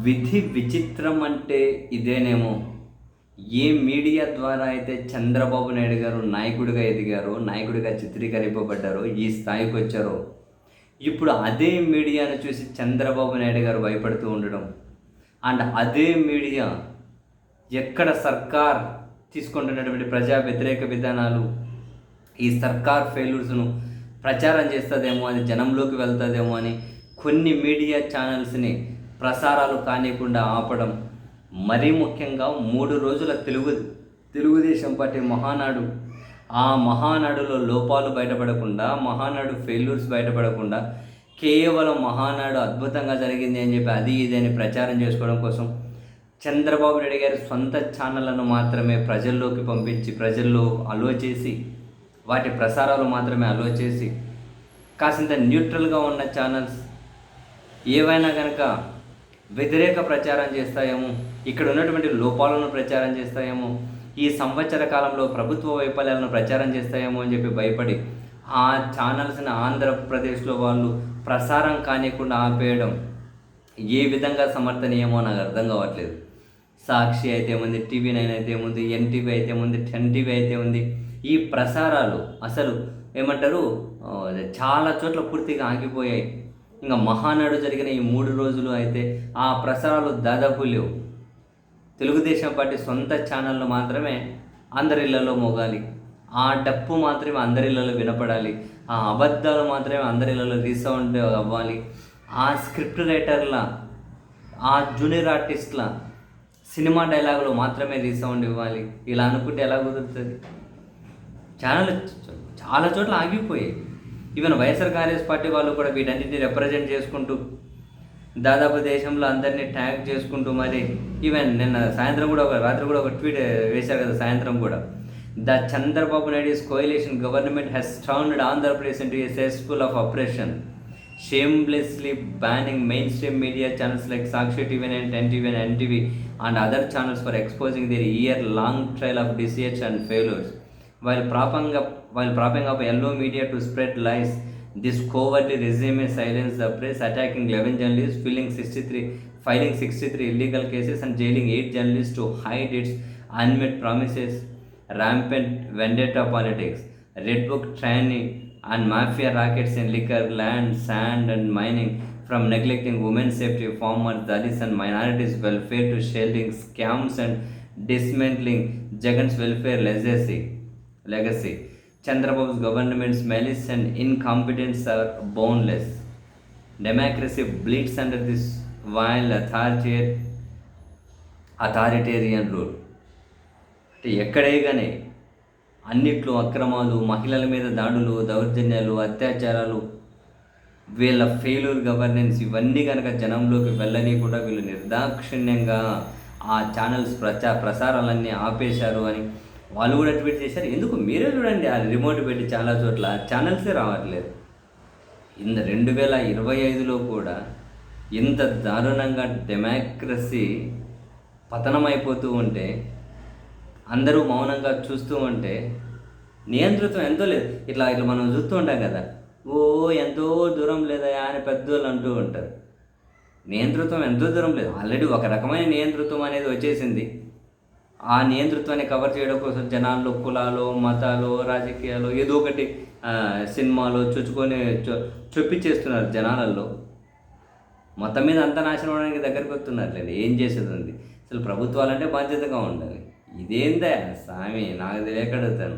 విధి విచిత్రం అంటే ఇదేనేమో. ఏ మీడియా ద్వారా అయితే చంద్రబాబు నాయుడు గారు నాయకుడిగా ఎదిగారో, నాయకుడిగా చిత్రీకరింపబడ్డారో, ఈ స్థాయికి వచ్చారో, ఇప్పుడు అదే మీడియాను చూసి చంద్రబాబు నాయుడు గారు భయపడుతూ ఉండడం, అండ్ అదే మీడియా ఎక్కడ సర్కార్ తీసుకుంటున్నటువంటి ప్రజా వ్యతిరేక విధానాలు, ఈ సర్కార్ ఫెయిల్యూర్స్ను ప్రచారం చేస్తుందేమో, అది జనంలోకి వెళ్తుందేమో అని కొన్ని మీడియా ఛానల్స్ని ప్రసారాలు కానివ్వకుండా ఆపడం, మరీ ముఖ్యంగా 3 రోజుల తెలుగుదేశం పార్టీ మహానాడు, ఆ మహానాడులో లోపాలు బయటపడకుండా, మహానాడు ఫెయిల్యూర్స్ బయటపడకుండా, కేవలం మహానాడు అద్భుతంగా జరిగింది అని చెప్పి అది ఇది అని ప్రచారం చేసుకోవడం కోసం చంద్రబాబు నాయుడు గారి సొంత ఛానళ్లను మాత్రమే ప్రజల్లోకి పంపించి, ప్రజల్లో అలో చేసి, వాటి ప్రసారాలు మాత్రమే అలో చేసి, కాసింత న్యూట్రల్గా ఉన్న ఛానల్స్ ఏవైనా కనుక వ్యతిరేక ప్రచారం చేస్తాయేమో, ఇక్కడ ఉన్నటువంటి లోపాలను ప్రచారం చేస్తాయేమో, ఈ సంవత్సర కాలంలో ప్రభుత్వ వైఫల్యాలను ప్రచారం చేస్తాయేమో అని చెప్పి భయపడి ఆ ఛానల్స్ని ఆంధ్రప్రదేశ్లో వాళ్ళు ప్రసారం కానివ్వకుండా ఆపేయడం ఏ విధంగా సమర్థనీయమో నాకు అర్థం కావట్లేదు. సాక్షి అయితే ఉంది, TV9 అయితే ఉంది, NTV అయితే ఉంది, 10TV అయితే ఉంది. ఈ ప్రసారాలు అసలు ఏమంటారు, చాలా చోట్ల పూర్తిగా ఆగిపోయాయి. ఇంకా మహానాడు జరిగిన ఈ 3 రోజులు అయితే ఆ ప్రసారాలు దాదాపు లేవు. తెలుగుదేశం పార్టీ సొంత ఛానళ్ళు మాత్రమే అందరిళ్లలో మోగాలి, ఆ డప్పు మాత్రమే అందరిళ్లలో వినపడాలి, ఆ అబద్ధాలు మాత్రమే అందరిళ్లలో రీసౌండ్ అవ్వాలి, ఆ స్క్రిప్ట్ రైటర్ల, ఆ జూనియర్ ఆర్టిస్ట్ల సినిమా డైలాగులు మాత్రమే రీసౌండ్ ఇవ్వాలి. ఇలా అనుకుంటే ఎలా కుదురుతుంది? ఛానల్ చాలా చోట్ల ఆగిపోయాయి. ఈవెన్ వైఎస్ఆర్ కాంగ్రెస్ పార్టీ వాళ్ళు కూడా వీటన్నిటిని రిప్రజెంట్ చేసుకుంటూ దాదాపు దేశంలో అందరినీ ట్యాగ్ చేసుకుంటూ, మరి ఈవెన్ నిన్న సాయంత్రం కూడా రాత్రి కూడా ఒక ట్వీట్ వేశారు కదా, సాయంత్రం కూడా, the Chandrababu Naidu's coalition government has turned Andhra Pradesh into a cesspool of oppression, shamelessly banning mainstream media channels like Sakshi TV9, 10TV and NTV and other channels for exposing their year-long trail of disease and failures. While propping up yellow media to spread lies, this cowardly regime silenced the press, attacking 11 journalists, filing 63 illegal cases and jailing 8 journalists to hide its unmet promises. Rampant vendetta politics, red book training and mafia rackets in liquor, land, sand and mining, from neglecting women's safety, farmers, Dalits and minorities' welfare to shielding scams and dismantling Jagan's welfare legacy. Chandrababu's government's malice and incompetence are boundless. Democracy bleeds under this vile authoritarian rule. ఎక్కడే కానీ అన్నిట్లో అక్రమాలు, మహిళల మీద దాడులు, దౌర్జన్యాలు, అత్యాచారాలు, వీళ్ళ ఫెయిల్యూర్ గవర్నెన్స్, ఇవన్నీ కనుక జనంలోకి వెళ్ళని కూడా వీళ్ళు నిర్దాక్షిణ్యంగా ఆ ఛానల్స్ ప్రసారాలన్నీ ఆపేశారు అని వాళ్ళు కూడా ట్వీట్ చేశారు. ఎందుకు మీరే చూడండి, ఆ రిమోట్ పెట్టి చాలా చోట్ల ఛానల్సే రావట్లేదు. 2025లో కూడా ఇంత దారుణంగా డెమోక్రసీ పతనమైపోతూ ఉంటే, అందరూ మౌనంగా చూస్తూ ఉంటే, నియంతృత్వం ఎంతో లేదు. ఇట్లా మనం చూస్తూ ఉంటాం కదా, ఎంతో దూరం లేదా అని పెద్దోళ్ళు అంటూ ఉంటారు. నియంతృత్వం ఎంతో దూరం లేదు, ఆల్రెడీ ఒక రకమైన నియంతృత్వం అనేది వచ్చేసింది. ఆ నియంతృత్వాన్ని కవర్ చేయడం కోసం జనాల్లో కులాలు, మతాలు, రాజకీయాలు ఏదో ఒకటి సినిమాలు చుచ్చుకొని చొప్పించేస్తున్నారు జనాలలో. మొత్తం మీద అంత నాశనం అవడానికి దగ్గరికి వస్తున్నారులేండి. ఏం చేసేది ఉంది? అసలు ప్రభుత్వాలంటే బాధ్యతగా ఉండాలి. ఇదేందా స్వామి, నాకు తెలియకడుగుతాను.